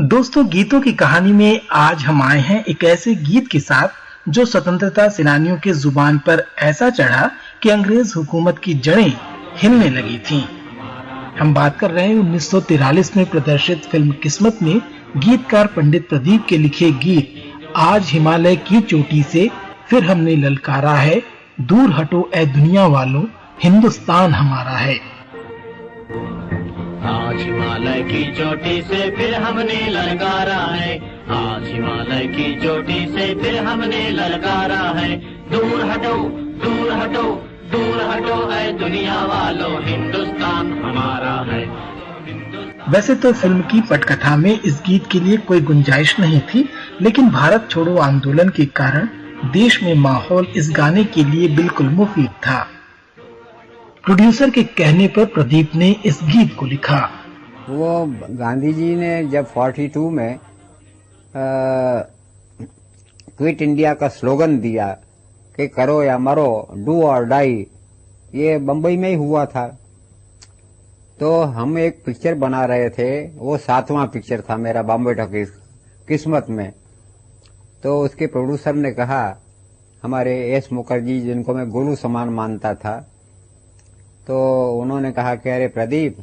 दोस्तों, गीतों की कहानी में आज हम आए हैं एक ऐसे गीत के साथ जो स्वतंत्रता सेनानियों के जुबान पर ऐसा चढ़ा कि अंग्रेज हुकूमत की जड़ें हिलने लगी थीं। हम बात कर रहे हैं 1943 में प्रदर्शित फिल्म किस्मत में गीतकार पंडित प्रदीप के लिखे गीत आज हिमालय की चोटी से फिर हमने ललकारा है, दूर हटो ए दुनिया वालों, हिंदुस्तान हमारा है। आज हिमालय की चोटी से फिर हमने ललकारा है, आज हिमालय की चोटी से फिर हमने ललकारा है। दूर हटो दूर हटो दूर हटो है दुनिया वालों, हिंदुस्तान हमारा है। वैसे तो फिल्म की पटकथा में इस गीत के लिए कोई गुंजाइश नहीं थी, लेकिन भारत छोड़ो आंदोलन के कारण देश में माहौल इस गाने के लिए बिल्कुल मुफीद था। प्रोड्यूसर के कहने पर प्रदीप ने इस गीत को लिखा। वो गांधी जी ने जब 42 में क्विट इंडिया का स्लोगन दिया कि करो या मरो, डू और डाई, ये बम्बई में ही हुआ था। तो हम एक पिक्चर बना रहे थे, वो 7वां पिक्चर था मेरा, बॉम्बे टॉकीज किस्मत में। तो उसके प्रोड्यूसर ने कहा, हमारे एस मुखर्जी जिनको मैं गुरु समान मानता था, तो उन्होंने कहा कि अरे प्रदीप,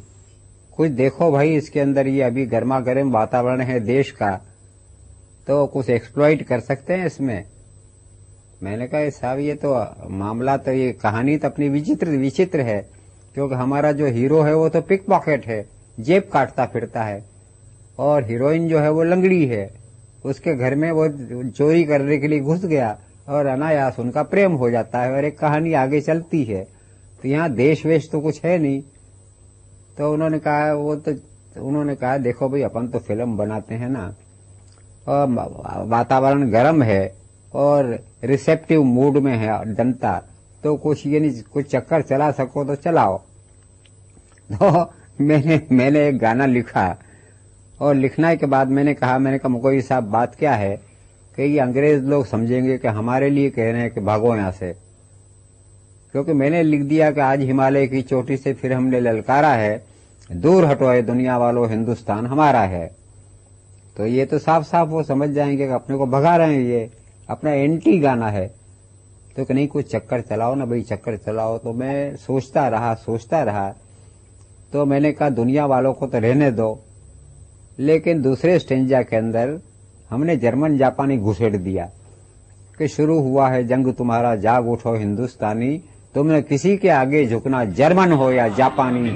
कुछ देखो भाई, इसके अंदर ये अभी गर्मा गर्म वातावरण है देश का, तो कुछ एक्सप्लॉइट कर सकते हैं इसमें। मैंने कहा साहब, ये तो मामला, तो ये कहानी तो अपनी विचित्र है, क्योंकि हमारा जो हीरो है वो तो पिक पॉकेट है, जेब काटता फिरता है, और हीरोइन जो है वो लंगड़ी है। उसके घर में वो चोरी करने के लिए घुस गया और अनायास उनका प्रेम हो जाता है और एक कहानी आगे चलती है। तो यहाँ देश वेश तो कुछ है नहीं। तो उन्होंने कहा देखो भाई, अपन तो फिल्म बनाते हैं ना, और वातावरण गर्म है और रिसेप्टिव मूड में है जनता, तो कुछ ये नहीं, कुछ चक्कर चला सको तो चलाओ। तो मैंने एक गाना लिखा, और लिखने के बाद मैंने कहा मुकोई साहब, बात क्या है कि ये अंग्रेज लोग समझेंगे कि हमारे लिए कह रहे हैं कि भागो यहां से, क्योंकि मैंने लिख दिया कि आज हिमालय की चोटी से फिर हमने ललकारा है, दूर हटो है दुनिया वालों, हिंदुस्तान हमारा है। तो ये तो साफ साफ वो समझ जाएंगे कि अपने को भगा रहे हैं, ये अपना एंटी गाना है। तो कि नहीं, कुछ चक्कर चलाओ ना भाई, चक्कर चलाओ। तो मैं सोचता रहा, तो मैंने कहा दुनिया वालों को तो रहने दो, लेकिन दूसरे स्टेंजा के अंदर हमने जर्मन जापानी घुसेड़ दिया कि शुरू हुआ है जंग तुम्हारा, जाग उठो हिंदुस्तानी, तुमने किसी के आगे झुकना, जर्मन हो या जापानी।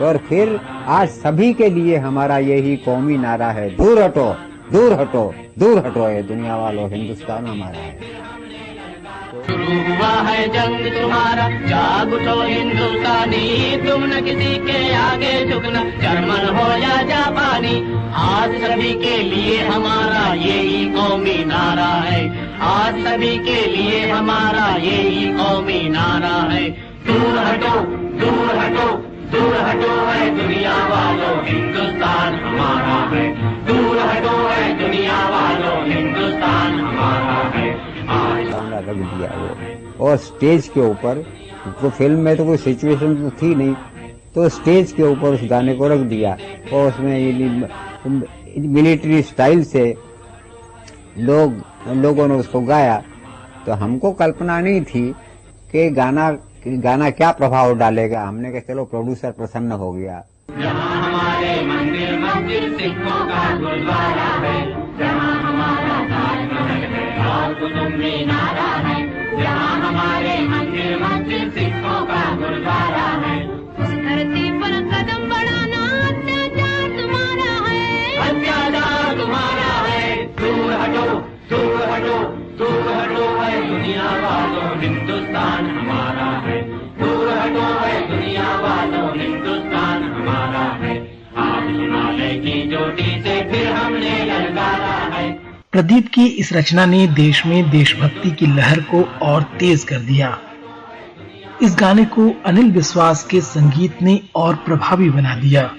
और फिर आज सभी के लिए हमारा यही कौमी नारा है, दूर हटो दूर हटो दूर हटो ये दुनिया वालों, हिंदुस्तान हमारा है। शुरू हुआ है जंग तुम्हारा, जाग उठो हिंदुस्तानी, तुम न किसी के आगे झुकना, जर्मन हो या जापानी। आज सभी के लिए हमारा यही कौमी नारा है, आज सभी के लिए हमारा यही कौमी नारा है। दूर हटो दूर हटो दूर हटो है दुनिया वालों, हिंदुस्तान हमारा है। दूर हटो है दुनिया वालों, हिंदुस्तान हमारा है। रख दिया वो, और स्टेज के ऊपर, तो फिल्म में तो कोई सिचुएशन तो थी नहीं, तो स्टेज के ऊपर उस गाने को रख दिया, और उसमें मिलिट्री स्टाइल से लोगों ने उसको गाया। तो हमको कल्पना नहीं थी कि गाना क्या प्रभाव डालेगा। हमने कहा चलो, प्रोड्यूसर प्रसन्न हो गया। जहाँ हमारे मंदिर मस्जिद सिखों का गुरुद्वारा है, जहाँ हमारा ताजमहल है और कुतुब मीनारा है, जहाँ हमारे मंदिर मस्जिद सिखों का गुरुद्वारा है। उस धरती पर कदम बढ़ाना अत्याचार तुम्हारा है, अत्याचार तुम्हारा है। दूर हटो दूर हटो दूर हटो है दुनिया वालों, हिंदुस्तान हमारा है। दूर हटो है दुनिया वालों, हिंदुस्तान हमारा है। आज हिमालय की चोटी से फिर हमने ललकारा है। प्रदीप की इस रचना ने देश में देशभक्ति की लहर को और तेज कर दिया। इस गाने को अनिल विश्वास के संगीत ने और प्रभावी बना दिया।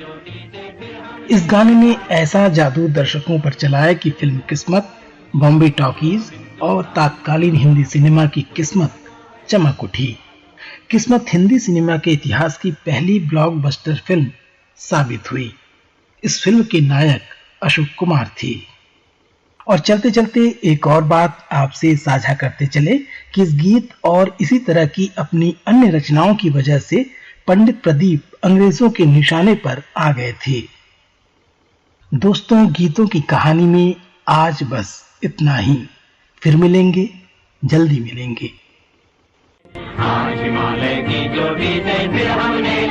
इस गाने ने ऐसा जादू दर्शकों पर चलाया कि फिल्म किस्मत, बॉम्बे टॉकीज और तत्कालीन हिंदी सिनेमा की किस्मत चमक उठी। किस्मत हिंदी सिनेमा के इतिहास की पहली ब्लॉकबस्टर फिल्म साबित हुई। इस फिल्म के नायक अशोक कुमार थी। और चलते चलते एक और बात आपसे साझा करते चले कि इस गीत और इसी तरह की अपनी अन्य रचनाओं की वजह से पंडित प्रदीप अंग्रेजों के निशाने पर आ गए थे। दोस्तों, गीतों की कहानी में आज बस इतना ही। फिर मिलेंगे, जल्दी मिलेंगे। आज हिमालय की जो भी फिर हमने